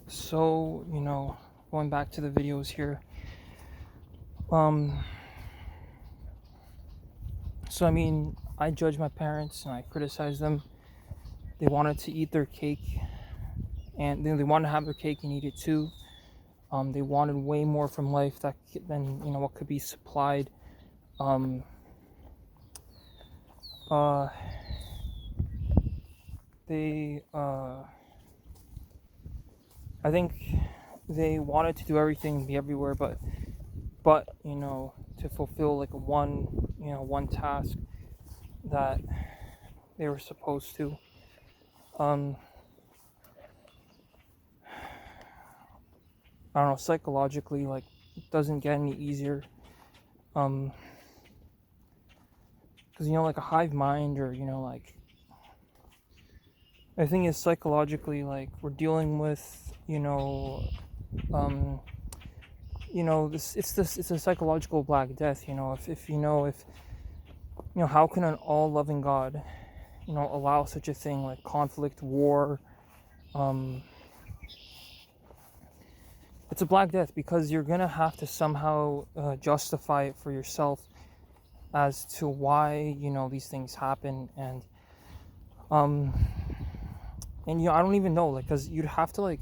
So, going back to the videos here. Um, I judge my parents and I criticize them. They wanted to eat their cake and they wanted to have their cake and eat it too. They wanted way more from life than what could be supplied. Um, uh, they, I think they wanted to do everything and be everywhere, but to fulfill like one task that they were supposed to. Um, I don't know, psychologically, like, it doesn't get any easier. Because, like a hive mind, or, like, the thing is, psychologically, like, we're dealing with, it's a psychological black death, how can an all-loving God, allow such a thing like conflict, war. It's a black death because you're gonna have to somehow justify it for yourself as to why these things happen. And I don't even know, like, because you'd have to, like,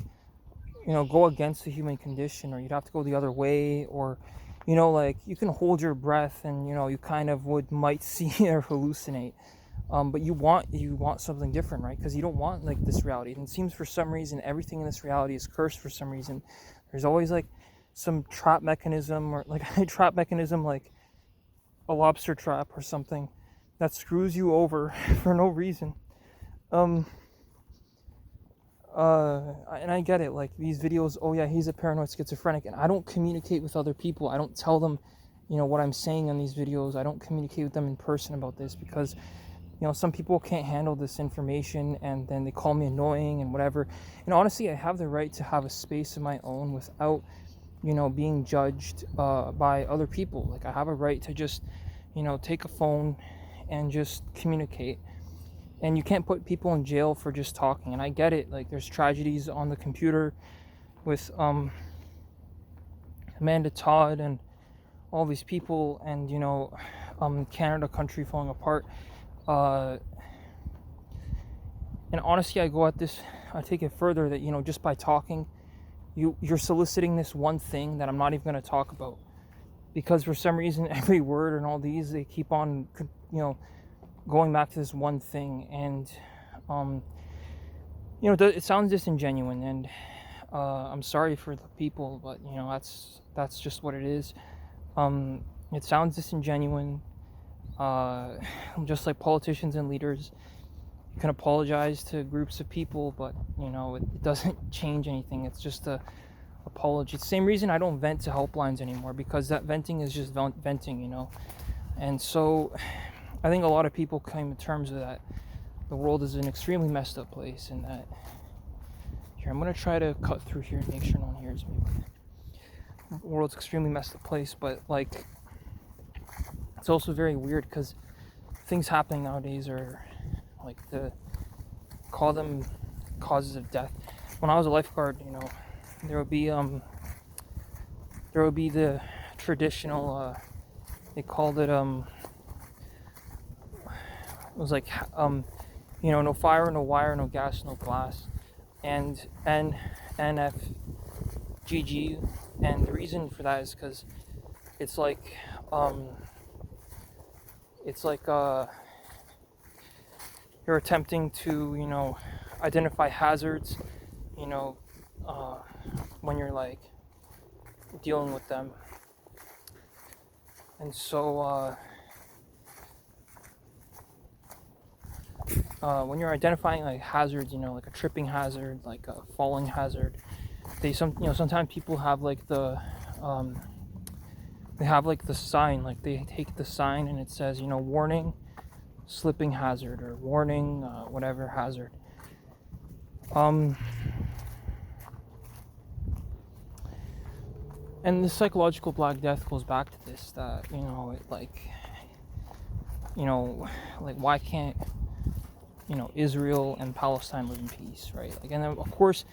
go against the human condition, or you'd have to go the other way, or like, you can hold your breath and you kind of might see or hallucinate. But you want something different, right? Because you don't want, like, this reality. And it seems for some reason everything in this reality is cursed for some reason. There's always like some trap mechanism, or like a trap mechanism, like a lobster trap or something, that screws you over for no reason. And I get it, like, these videos, oh yeah, he's a paranoid schizophrenic, and I don't communicate with other people. I don't tell them, what I'm saying on these videos. I don't communicate with them in person about this because, some people can't handle this information, and then they call me annoying and whatever. And honestly, I have the right to have a space of my own without, being judged by other people. Like, I have a right to just, take a phone and just communicate. And you can't put people in jail for just talking. And I get it. Like, there's tragedies on the computer with Amanda Todd and all these people, and Canada country falling apart. And honestly, I take it further that, just by talking, you're soliciting this one thing that I'm not even going to talk about, because for some reason every word and all these, they keep on, going back to this one thing. And it sounds disingenuous, and I'm sorry for the people, but that's just what it is. It sounds disingenuous, just like politicians and leaders. You can apologize to groups of people, but it doesn't change anything. It's just a apology. It's the same reason I don't vent to helplines anymore, because that venting is just venting. And so I think a lot of people came to terms with that. The world is an extremely messed up place, and that here, I'm gonna try to cut through here and make sure no one hears me. The world's extremely messed up place, but like, it's also very weird because things happening nowadays are like, call them causes of death. When I was a lifeguard, there would be the traditional, they called it, it was like, no fire, no wire, no gas, no glass, and NFGG. And the reason for that is because it's like, you're attempting to, identify hazards, when you're like dealing with them. And so when you're identifying like hazards, like a tripping hazard, like a falling hazard, sometimes people have like they have like the sign, like they take the sign and it says, warning, slipping hazard, or warning, whatever hazard. And the psychological black death goes back to this, that, like, why can't, Israel and Palestine live in peace, right? Like, and then, of course,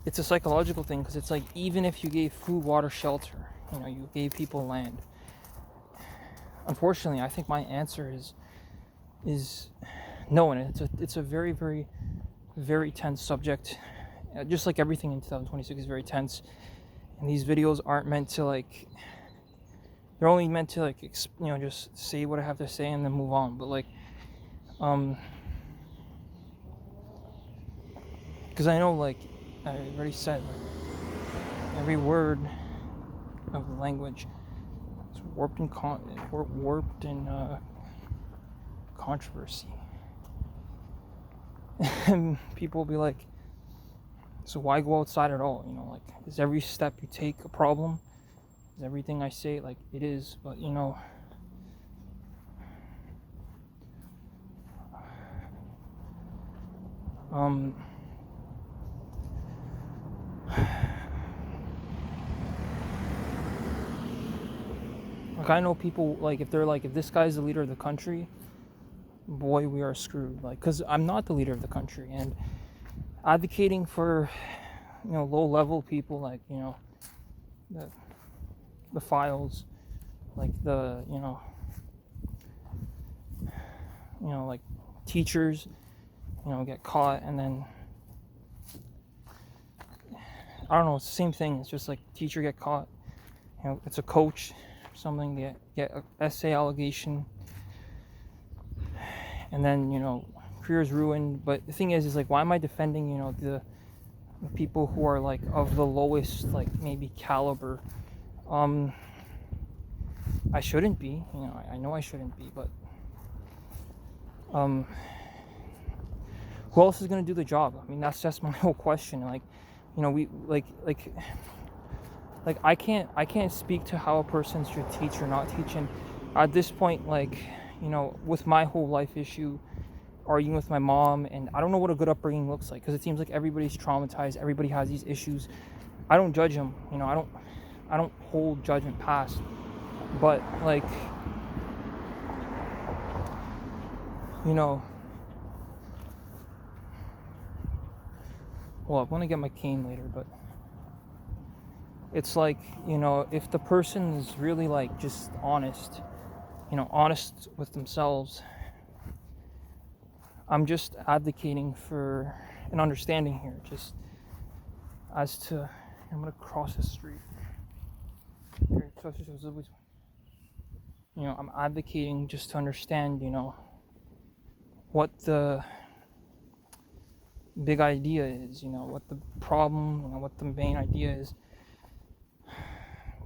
it's a psychological thing, because it's like, even if you gave food, water, shelter, you know, you gave people land. Unfortunately, I think my answer is no, and it's a very, very, very tense subject. Just like everything in 2026 is very tense, and these videos aren't meant to like. They're only meant to like, you know, just say what I have to say and then move on. But like, because I know, like I already said, like, every word of the language is warped in controversy. And people will be like, so why go outside at all? You know, like, is every step you take a problem? Is everything I say, like, it is? But you know, like, I know people, like, if they're like, if this guy's the leader of the country, boy, we are screwed. Like, because I'm not the leader of the country, and advocating for, you know, low level people, like, you know, the files, like the, you know, like teachers, you know, get caught, and then I don't know, it's the same thing. It's just like teacher get caught, you know, it's a coach or something, they get a essay allegation, and then, you know, career is ruined. But the thing is like, why am I defending, you know, the people who are like of the lowest, like, maybe caliber? I shouldn't be, you know, I know I shouldn't be, but who else is going to do the job? I mean, that's my whole question. Like, you know, we like I can't speak to how a person should teach or not teach. And at this point, like, you know, with my whole life issue, arguing with my mom, and I don't know what a good upbringing looks like, because it seems like everybody's traumatized, everybody has these issues. I don't judge them, you know, I don't hold judgment past, but like, you know, well, I want to get my cane later, but it's like, you know, if the person is really like just honest, you know, honest with themselves, I'm just advocating for an understanding here, just as to, I'm gonna cross the street. You know, I'm advocating just to understand, you know, what the big idea is, you know, what the problem, you know, what the main idea is.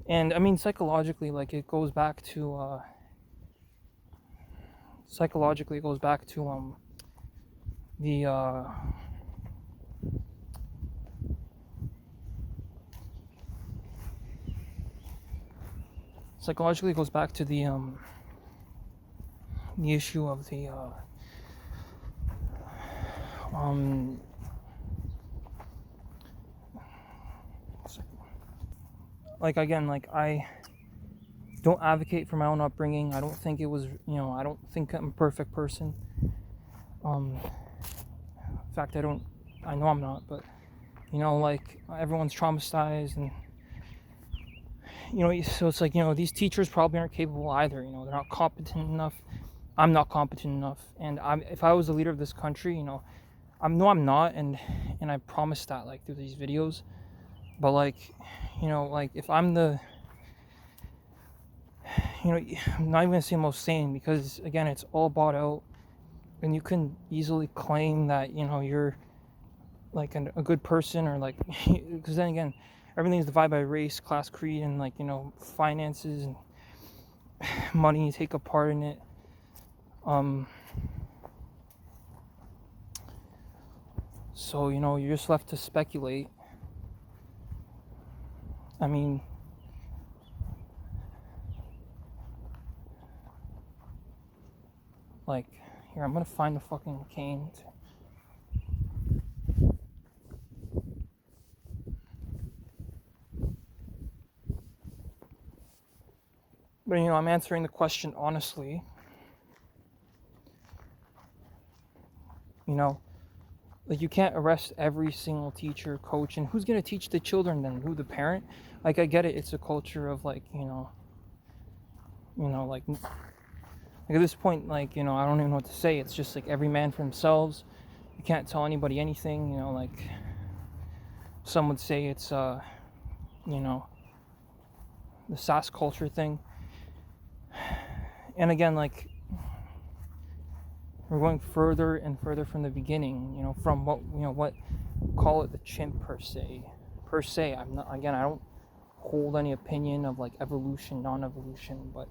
And I mean, psychologically, like, it goes back to the psychologically it goes back to the issue of the like, again, like, I don't advocate for my own upbringing. I don't think it was, you know, I don't think I'm a perfect person. In fact, I know I'm not, but, you know, like, everyone's traumatized, and, you know, so it's like, you know, these teachers probably aren't capable either, you know, they're not competent enough. I'm not competent enough, and if I was the leader of this country, you know, I'm not, and I promise that, like, through these videos. But like, you know, like, if I'm the, you know, I'm not even gonna say most sane, because again, it's all bought out, and you can easily claim that, you know, you're like a good person, or like, because then again, everything is divided by race, class, creed, and, like, you know, finances and money take a part in it. So, you know, you're just left to speculate. I mean, like, here, I'm gonna find the fucking cane. But, you know, I'm answering the question honestly. You know, Like, you can't arrest every single teacher, coach, and who's gonna teach the children then? Who, the parent? Like, I get it, it's a culture of, like, like at this point, like, I don't even know what to say. It's just like every man for themselves. You can't tell anybody anything, like some would say it's you know, the sass culture thing. And again, like, we're going further and further from the beginning, from what call it the chimp per se. I'm not, again, I don't hold any opinion of like evolution, non-evolution, but